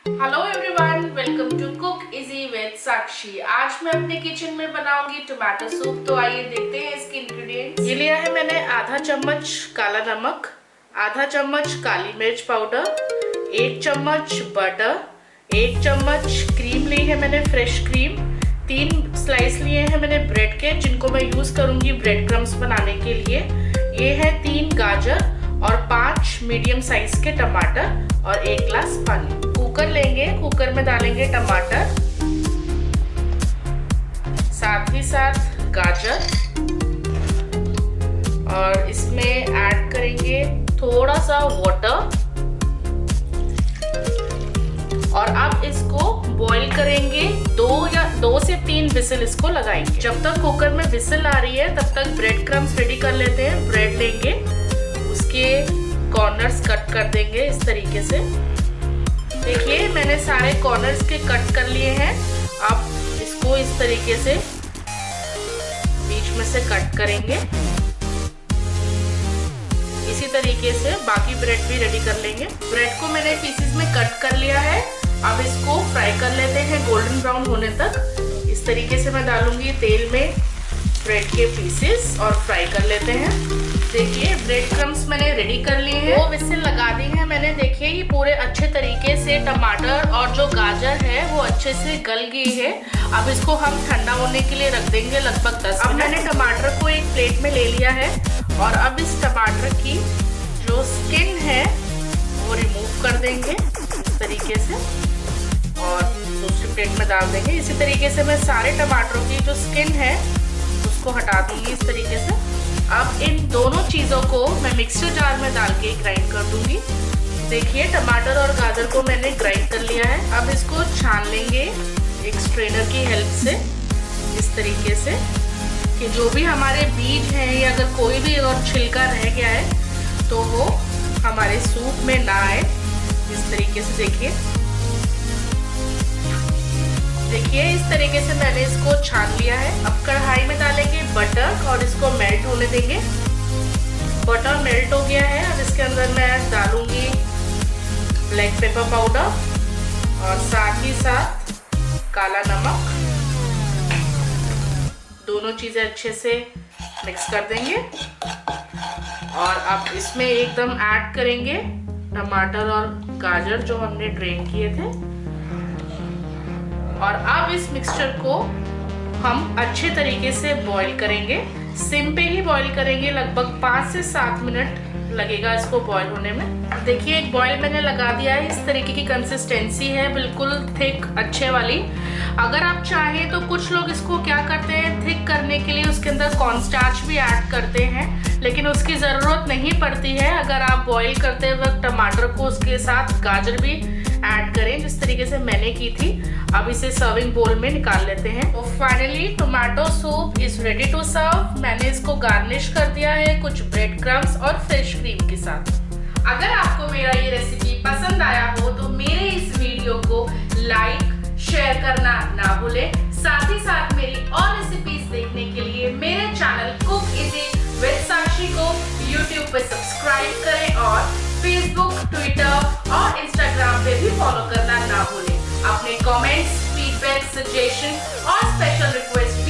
Hello everyone, welcome to cook easy with Sakshi. आज मैं अपने किचन में बनाऊंगी टोमेटो सूप। तो आइए देखते हैं इसके इंग्रेडिएंट्स। ये लिया है मैंने आधा चम्मच काला नमक, आधा चम्मच काली मिर्च पाउडर, 1 चम्मच बटर, 1 चम्मच क्रीम ली है मैंने फ्रेश क्रीम, 3 स्लाइस लिए हैं मैंने ब्रेड के, जिनको मैं यूज करूंगी ब्रेड क्रम्स बनाने के लिए। ये है 3 गाजर और 5 मीडियम साइज के टमाटर और 1 ग्लास पानी। कुकर लेंगे, कुकर में डालेंगे टमाटर, साथ ही साथ गाजर, और इसमें ऐड करेंगे थोड़ा सा वाटर, और अब इसको बॉईल करेंगे। 2 से 3 विसिल इसको लगाएंगे। जब तक कुकर में विसिल आ रही है तब तक ब्रेड क्रम्स रेडी कर लेते हैं। ब्रेड लेंगे, उसके कॉर्नर्स कट कर देंगे इस तरीके से। देखिए मैंने सारे कॉर्नर्स के कट कर लिए हैं। अब इसको इस तरीके से बीच में से कट करेंगे। इसी तरीके से बाकी ब्रेड भी रेडी कर लेंगे। ब्रेड को मैंने पीसेस में कट कर लिया है। अब इसको फ्राई कर लेते हैं गोल्डन ब्राउन होने तक। इस तरीके से मैं डालूंगी तेल में ब्रेड के पीसेस और फ्राई कर लेते हैं। देखिए ब्रेड क्रम्स मैंने रेडी कर लिए हैं। 2 विसिल लगा दी है मैंने। देखिए ये पूरे अच्छे तरीके से टमाटर और जो गाजर है वो अच्छे से गल गई है। अब इसको हम ठंडा होने के लिए रख देंगे लगभग 10 मिनट। अब मैंने टमाटर को एक प्लेट में ले लिया है और अब इस टमाटर की जो स्किन है वो रिमूव कर देंगे इस तरीके से और दूसरी प्लेट में डाल देंगे। इसी तरीके से मैं सारे टमाटरों की जो स्किन है उसको हटा दूंगी इस तरीके से। अब इन दोनों चीज़ों को मैं मिक्सर जार में डाल के ग्राइंड कर दूंगी। देखिए टमाटर और गाजर को मैंने ग्राइंड कर लिया है। अब इसको छान लेंगे एक स्ट्रेनर की हेल्प से इस तरीके से, कि जो भी हमारे बीज हैं या अगर कोई भी और छिलका रह गया है तो वो हमारे सूप में ना आए। इस तरीके से देखिए इस तरीके से मैंने इसको छान लिया है। अब कढ़ाई में डालेंगे बटर और इसको मेल्ट होने देंगे। बटर मेल्ट हो गया है। अब इसके अंदर मैं डालूंगी ब्लैक पेपर पाउडर और साथ ही साथ काला नमक। दोनों चीजें अच्छे से मिक्स कर देंगे और अब इसमें एकदम ऐड करेंगे टमाटर और गाजर जो हमने ड्रेन किए थे। और अब इस मिक्सचर को हम अच्छे तरीके से बॉईल करेंगे। सिम पे ही बॉईल करेंगे। लगभग 5 से 7 मिनट लगेगा इसको बॉईल होने में। देखिए एक बॉईल मैंने लगा दिया है। इस तरीके की कंसिस्टेंसी है, बिल्कुल थिक अच्छे वाली। अगर आप चाहें तो कुछ लोग इसको क्या करते हैं, थिक करने के लिए उसके अंदर कॉर्नस्टार्च भी ऐड करते हैं, लेकिन उसकी ज़रूरत नहीं पड़ती है। अगर आप बॉईल करते वक्त टमाटर को उसके साथ गाजर भी ऐड करें जिस तरीके से मैंने की थी। अब इसे सर्विंग बोल में निकाल लेते हैं। तो finally tomato soup is ready to serve. मैंने इसको गार्निश कर दिया है कुछ ब्रेड क्रम्स और फ्रेश क्रीम के साथ। अगर आपको मेरा ये रेसिपी पसंद आया हो तो मेरे इस वीडियो को लाइक शेयर करना ना भूलें। साथ ही साथ मेरी और रेसिपीज देखने के लिए मेरे चैनल कुक इजी विद साक्षी को YouTube पे सब्सक्राइब करें और फेसबुक, ट्विटर और इंस्टाग्राम पे भी फॉलो करना ना भूलें। अपने कमेंट्स, फीडबैक, सजेशन और स्पेशल रिक्वेस्ट